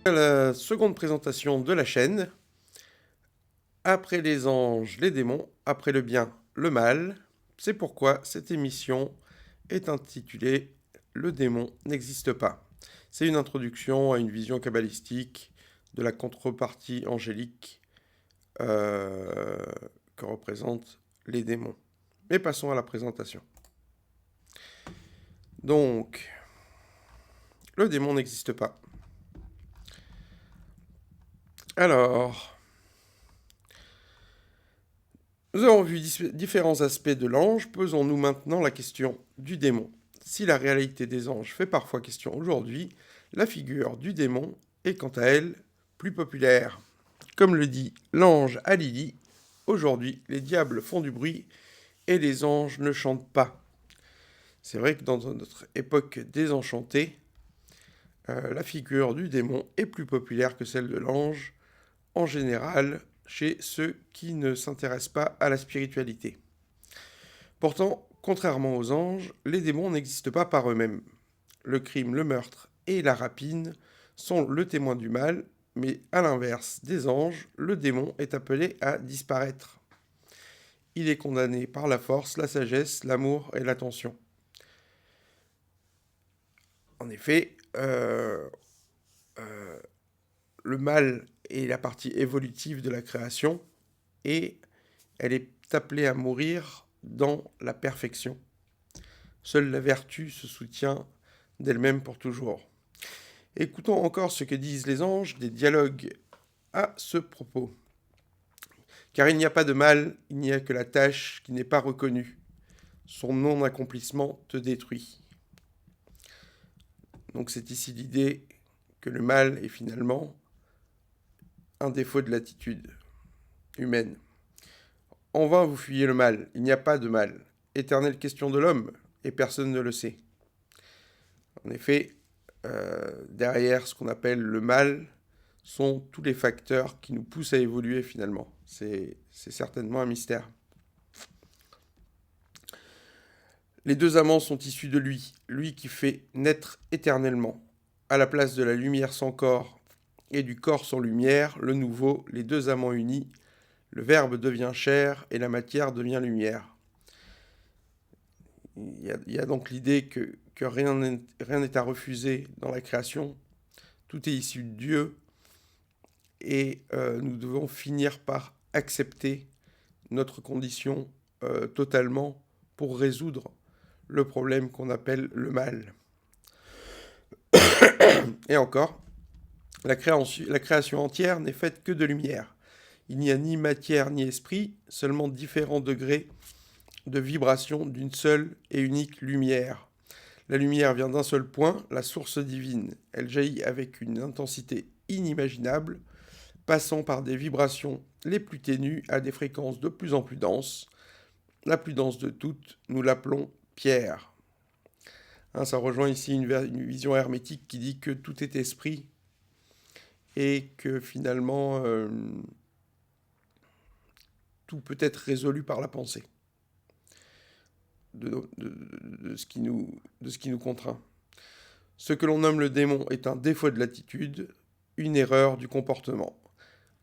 La seconde présentation de la chaîne. Après les anges, les démons, après le bien, le mal. C'est pourquoi cette émission est intitulée Le démon n'existe pas. C'est une introduction à une vision kabbalistique de la contrepartie angélique que représentent les démons. Mais passons à la présentation. Donc, le démon n'existe pas. Alors, nous avons vu différents aspects de l'ange, posons-nous maintenant la question du démon. Si la réalité des anges fait parfois question aujourd'hui, la figure du démon est quant à elle plus populaire. Comme le dit l'ange à Lily, aujourd'hui les diables font du bruit et les anges ne chantent pas. C'est vrai que dans notre époque désenchantée, la figure du démon est plus populaire que celle de l'ange, en général chez ceux qui ne s'intéressent pas à la spiritualité. Pourtant, contrairement aux anges, les démons n'existent pas par eux-mêmes. Le crime, le meurtre et la rapine sont le témoin du mal, mais à l'inverse des anges, le démon est appelé à disparaître. Il est condamné par la force, la sagesse, l'amour et l'attention. En effet, le mal est la partie évolutive de la création et elle est appelée à mourir dans la perfection. Seule la vertu se soutient d'elle-même pour toujours. Écoutons encore ce que disent les anges, des dialogues à ce propos. Car il n'y a pas de mal, il n'y a que la tâche qui n'est pas reconnue. Son non-accomplissement te détruit. Donc c'est ici l'idée que le mal est finalement un défaut de l'attitude humaine. En vain vous fuyez le mal, il n'y a pas de mal. Éternelle question de l'homme, et personne ne le sait. En effet, derrière ce qu'on appelle le mal sont tous les facteurs qui nous poussent à évoluer finalement. C'est certainement un mystère. Les deux amants sont issus de lui, lui qui fait naître éternellement. À la place de la lumière sans corps et du corps sans lumière, le nouveau, les deux amants unis, le verbe devient chair et la matière devient lumière. Il y a donc l'idée que rien n'est à refuser dans la création. Tout est issu de Dieu et nous devons finir par accepter notre condition totalement pour résoudre le problème qu'on appelle le mal. Et encore, la création entière n'est faite que de lumière. Il n'y a ni matière ni esprit, seulement différents degrés de vibration d'une seule et unique lumière. La lumière vient d'un seul point, la source divine. Elle jaillit avec une intensité inimaginable, passant par des vibrations les plus ténues à des fréquences de plus en plus denses. La plus dense de toutes, nous l'appelons pierre. Ça rejoint ici une vision hermétique qui dit que tout est esprit et que finalement tout peut être résolu par la pensée de ce qui nous contraint. Ce que l'on nomme le démon est un défaut de l'attitude, une erreur du comportement.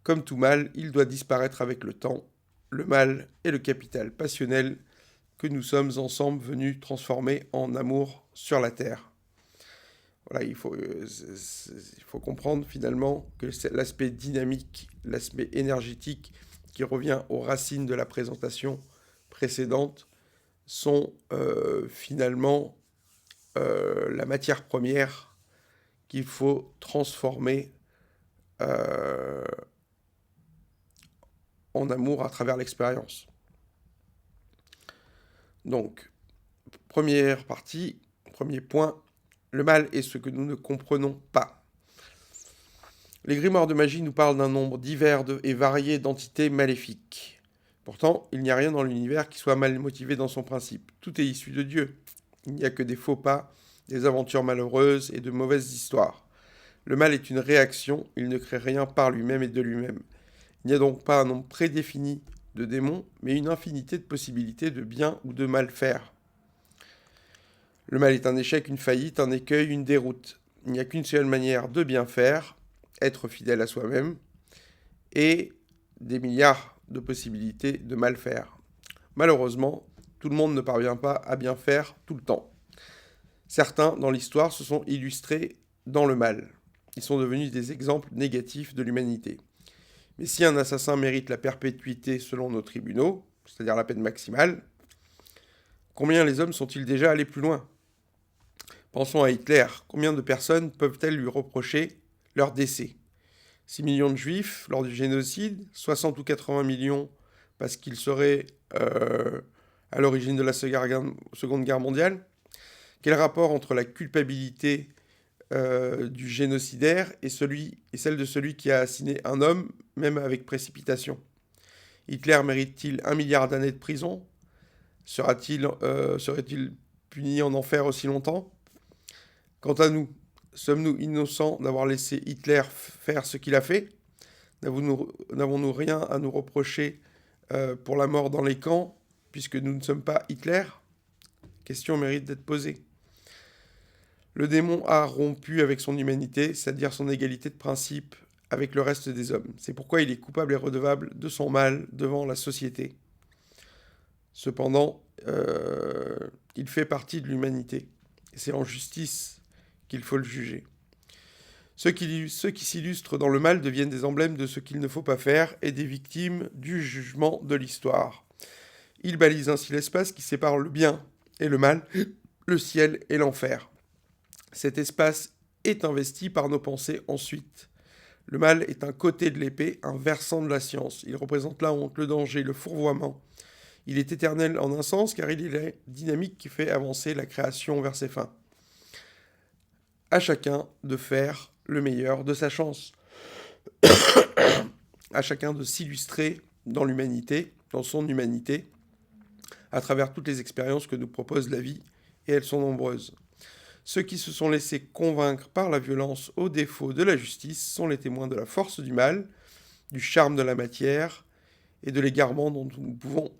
Comme tout mal, il doit disparaître avec le temps. Le mal est le capital passionnel que nous sommes ensemble venus transformer en amour sur la terre. Voilà, il faut comprendre finalement que c'est l'aspect dynamique, l'aspect énergétique qui revient aux racines de la présentation précédente sont finalement la matière première qu'il faut transformer en amour à travers l'expérience. Donc, première partie, premier point, le mal est ce que nous ne comprenons pas. Les grimoires de magie nous parlent d'un nombre divers et varié d'entités maléfiques. Pourtant, il n'y a rien dans l'univers qui soit mal motivé dans son principe. Tout est issu de Dieu. Il n'y a que des faux pas, des aventures malheureuses et de mauvaises histoires. Le mal est une réaction, il ne crée rien par lui-même et de lui-même. Il n'y a donc pas un nombre prédéfini de démons, mais une infinité de possibilités de bien ou de mal faire. Le mal est un échec, une faillite, un écueil, une déroute. Il n'y a qu'une seule manière de bien faire, être fidèle à soi-même, et des milliards de possibilités de mal faire. Malheureusement, tout le monde ne parvient pas à bien faire tout le temps. Certains, dans l'histoire, se sont illustrés dans le mal. Ils sont devenus des exemples négatifs de l'humanité. Mais si un assassin mérite la perpétuité selon nos tribunaux, c'est-à-dire la peine maximale, combien les hommes sont-ils déjà allés plus loin? Pensons à Hitler. Combien de personnes peuvent-elles lui reprocher leur décès? 6 millions de juifs lors du génocide, 60 ou 80 millions parce qu'ils seraient à l'origine de la Seconde Guerre mondiale. Quel rapport entre la culpabilité du génocidaire et celle de celui qui a assassiné un homme, même avec précipitation? Hitler mérite-t-il 1 milliard d'années de prison? Serait-il puni en enfer aussi longtemps? Quant à nous, sommes-nous innocents d'avoir laissé Hitler faire ce qu'il a fait? N'avons-nous rien à nous reprocher pour la mort dans les camps, puisque nous ne sommes pas Hitler? Question mérite d'être posée. Le démon a rompu avec son humanité, c'est-à-dire son égalité de principe avec le reste des hommes. C'est pourquoi il est coupable et redevable de son mal devant la société. Cependant, il fait partie de l'humanité. C'est en justice qu'il faut le juger. Ceux qui s'illustrent dans le mal deviennent des emblèmes de ce qu'il ne faut pas faire et des victimes du jugement de l'histoire. Ils balisent ainsi l'espace qui sépare le bien et le mal, le ciel et l'enfer. Cet espace est investi par nos pensées ensuite. Le mal est un côté de l'épée, un versant de la science. Il représente la honte, le danger, le fourvoiement. Il est éternel en un sens car il est la dynamique qui fait avancer la création vers ses fins. À chacun de faire le meilleur de sa chance. À chacun de s'illustrer dans l'humanité, dans son humanité, à travers toutes les expériences que nous propose la vie, et elles sont nombreuses. Ceux qui se sont laissés convaincre par la violence au défaut de la justice sont les témoins de la force du mal, du charme de la matière et de l'égarement dont nous pouvons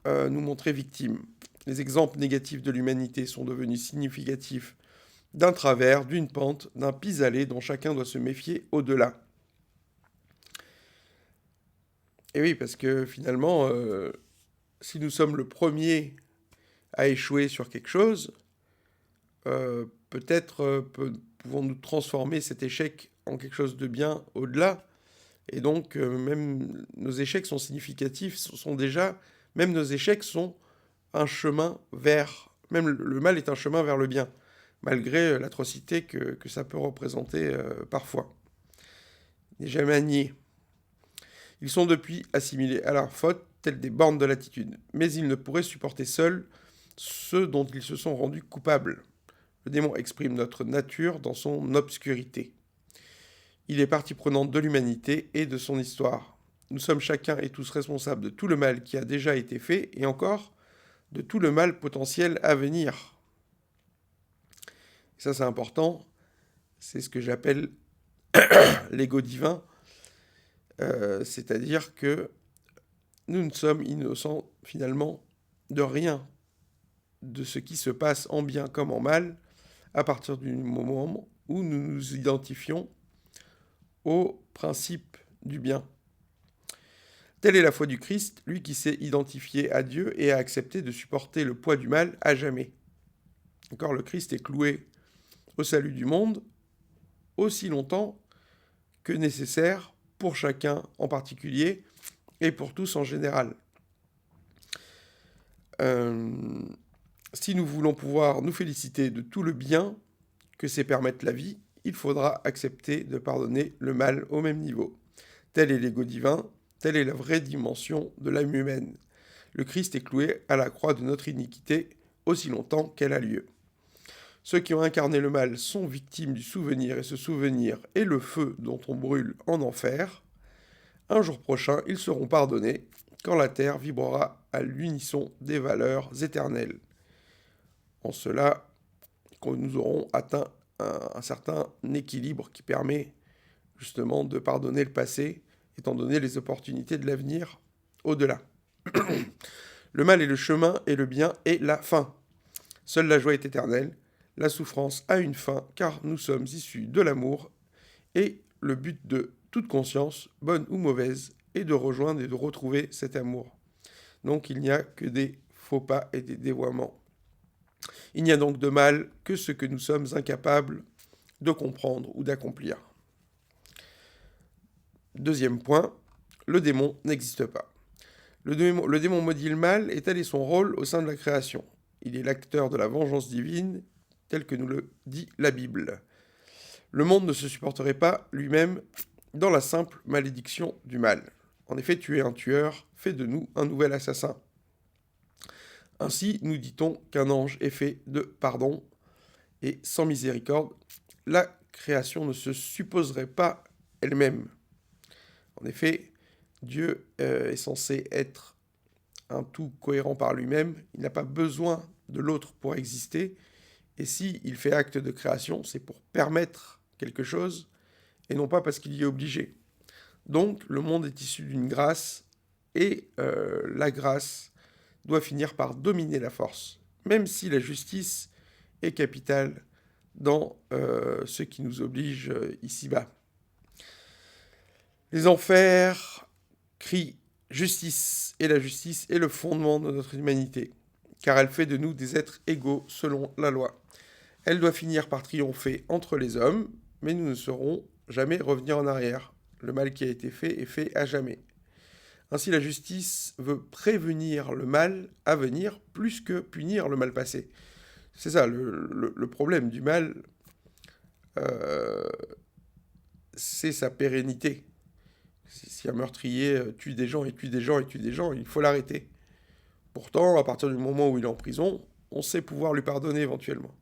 nous montrer victimes. Les exemples négatifs de l'humanité sont devenus significatifs d'un travers, d'une pente, d'un pis-aller dont chacun doit se méfier au-delà. Et oui, parce que finalement, si nous sommes le premier à échouer sur quelque chose, peut-être pouvons-nous transformer cet échec en quelque chose de bien au-delà. Et donc, même nos échecs sont significatifs, même nos échecs sont un chemin vers... Même le mal est un chemin vers le bien, malgré l'atrocité que ça peut représenter parfois. N'est jamais à nier. Ils sont depuis assimilés à leur faute, tels des bornes de l'attitude, mais ils ne pourraient supporter seuls ceux dont ils se sont rendus coupables. Le démon exprime notre nature dans son obscurité. Il est partie prenante de l'humanité et de son histoire. Nous sommes chacun et tous responsables de tout le mal qui a déjà été fait, et encore de tout le mal potentiel à venir. Et ça, c'est important. C'est ce que j'appelle l'ego divin. C'est-à-dire que nous ne sommes innocents, finalement, de rien, de ce qui se passe en bien comme en mal, à partir du moment où nous nous identifions au principe du bien. Telle est la foi du Christ, lui qui s'est identifié à Dieu et a accepté de supporter le poids du mal à jamais. Encore, le Christ est cloué au salut du monde aussi longtemps que nécessaire pour chacun en particulier et pour tous en général. Si nous voulons pouvoir nous féliciter de tout le bien que sait permettre la vie, il faudra accepter de pardonner le mal au même niveau. Tel est l'ego divin, telle est la vraie dimension de l'âme humaine. Le Christ est cloué à la croix de notre iniquité aussi longtemps qu'elle a lieu. Ceux qui ont incarné le mal sont victimes du souvenir, et ce souvenir est le feu dont on brûle en enfer. Un jour prochain, ils seront pardonnés, quand la terre vibrera à l'unisson des valeurs éternelles. En cela, nous aurons atteint un certain équilibre qui permet justement de pardonner le passé, étant donné les opportunités de l'avenir au-delà. Le mal est le chemin et le bien est la fin. Seule la joie est éternelle. La souffrance a une fin, car nous sommes issus de l'amour, et le but de toute conscience, bonne ou mauvaise, est de rejoindre et de retrouver cet amour. Donc il n'y a que des faux pas et des dévoiements. Il n'y a donc de mal que ce que nous sommes incapables de comprendre ou d'accomplir. Deuxième point, le démon n'existe pas. Le démon maudit le mal et tel est son rôle au sein de la création. Il est l'acteur de la vengeance divine, tel que nous le dit la Bible. Le monde ne se supporterait pas lui-même dans la simple malédiction du mal. En effet, tu es un tueur, fais de nous un nouvel assassin. Ainsi, nous dit-on qu'un ange est fait de pardon, et sans miséricorde, la création ne se supposerait pas elle-même. En effet, Dieu est censé être un tout cohérent par lui-même, il n'a pas besoin de l'autre pour exister, et s'il fait acte de création, c'est pour permettre quelque chose, et non pas parce qu'il y est obligé. Donc, le monde est issu d'une grâce, et la grâce doit finir par dominer la force, même si la justice est capitale dans ce qui nous oblige ici-bas. Les enfers crient justice, et la justice est le fondement de notre humanité, car elle fait de nous des êtres égaux selon la loi. Elle doit finir par triompher entre les hommes, mais nous ne saurons jamais revenir en arrière. Le mal qui a été fait est fait à jamais. Ainsi, la justice veut prévenir le mal à venir plus que punir le mal passé. C'est ça, le problème du mal, c'est sa pérennité. Si un meurtrier tue des gens et tue des gens et tue des gens, il faut l'arrêter. Pourtant, à partir du moment où il est en prison, on sait pouvoir lui pardonner éventuellement.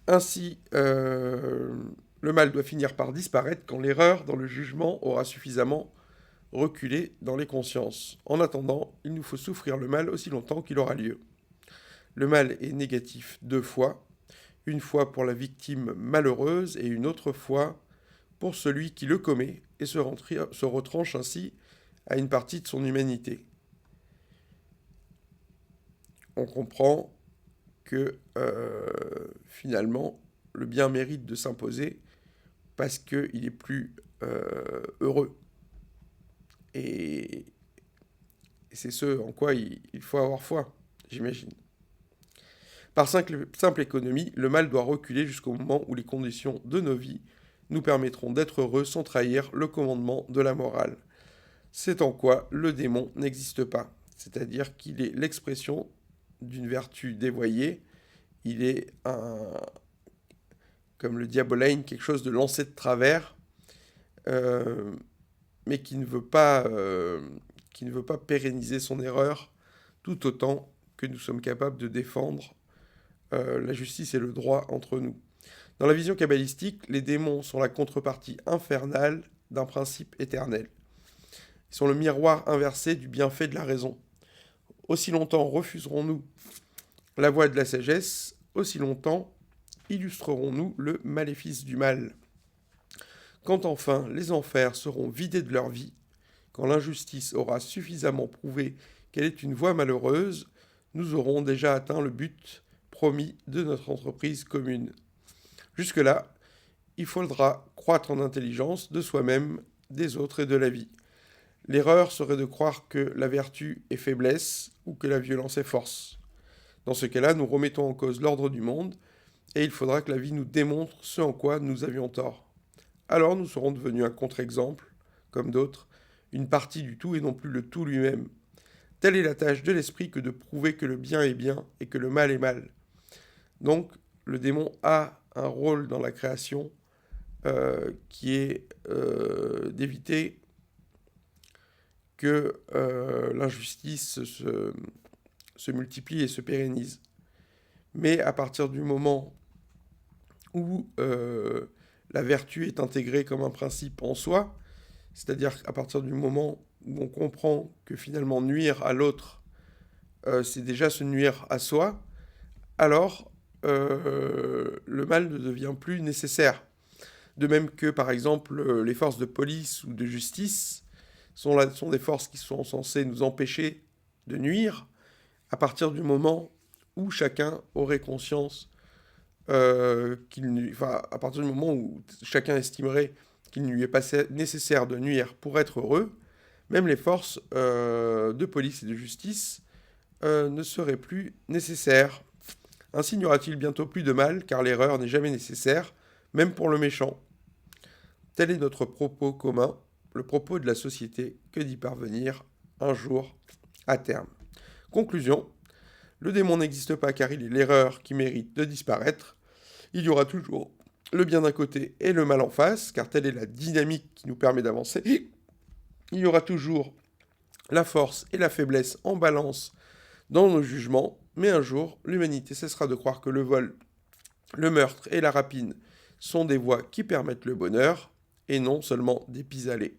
Ainsi, le mal doit finir par disparaître quand l'erreur dans le jugement aura suffisamment reculé dans les consciences. En attendant, il nous faut souffrir le mal aussi longtemps qu'il aura lieu. Le mal est négatif 2 fois, une fois pour la victime malheureuse et une autre fois pour celui qui le commet et se retranche ainsi à une partie de son humanité. On comprend que finalement, le bien mérite de s'imposer parce qu'il est plus heureux. Et c'est ce en quoi il faut avoir foi, j'imagine. Par simple économie, le mal doit reculer jusqu'au moment où les conditions de nos vies nous permettront d'être heureux sans trahir le commandement de la morale. C'est en quoi le démon n'existe pas, c'est-à-dire qu'il est l'expression d'une vertu dévoyée, il est comme le diabolène, quelque chose de lancé de travers, mais qui ne veut pas pérenniser son erreur, tout autant que nous sommes capables de défendre la justice et le droit entre nous. Dans la vision kabbalistique, les démons sont la contrepartie infernale d'un principe éternel. Ils sont le miroir inversé du bienfait de la raison. Aussi longtemps refuserons-nous la voie de la sagesse, aussi longtemps illustrerons-nous le maléfice du mal. Quand enfin les enfers seront vidés de leur vie, quand l'injustice aura suffisamment prouvé qu'elle est une voie malheureuse, nous aurons déjà atteint le but promis de notre entreprise commune. Jusque-là, il faudra croître en intelligence de soi-même, des autres et de la vie. L'erreur serait de croire que la vertu est faiblesse ou que la violence est force. Dans ce cas-là, nous remettons en cause l'ordre du monde et il faudra que la vie nous démontre ce en quoi nous avions tort. Alors nous serons devenus un contre-exemple, comme d'autres, une partie du tout et non plus le tout lui-même. Telle est la tâche de l'esprit que de prouver que le bien est bien et que le mal est mal. Donc, le démon a un rôle dans la création qui est d'éviter que l'injustice se multiplie et se pérennise. Mais à partir du moment où la vertu est intégrée comme un principe en soi, c'est-à-dire à partir du moment où on comprend que finalement nuire à l'autre, c'est déjà se nuire à soi, alors le mal ne devient plus nécessaire. De même que, par exemple, les forces de police ou de justice sont des forces qui sont censées nous empêcher de nuire, à partir du moment où chacun aurait conscience à partir du moment où chacun estimerait qu'il ne lui est pas nécessaire de nuire pour être heureux, même les forces de police et de justice ne seraient plus nécessaires. Ainsi n'y aura-t-il bientôt plus de mal, car l'erreur n'est jamais nécessaire, même pour le méchant. Tel est notre propos commun, le propos de la société que d'y parvenir un jour à terme. Conclusion, le démon n'existe pas car il est l'erreur qui mérite de disparaître. Il y aura toujours le bien d'un côté et le mal en face, car telle est la dynamique qui nous permet d'avancer. Il y aura toujours la force et la faiblesse en balance dans nos jugements, mais un jour, l'humanité cessera de croire que le vol, le meurtre et la rapine sont des voies qui permettent le bonheur, et non seulement des pis-aller.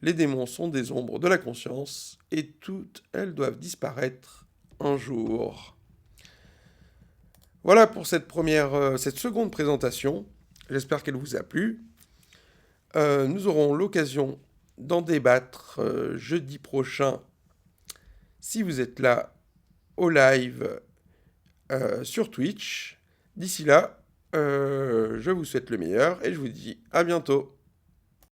Les démons sont des ombres de la conscience, et toutes elles doivent disparaître un jour. Voilà pour cette seconde présentation. J'espère qu'elle vous a plu. Nous aurons l'occasion d'en débattre jeudi prochain, si vous êtes là, au live sur Twitch. D'ici là, je vous souhaite le meilleur et je vous dis à bientôt.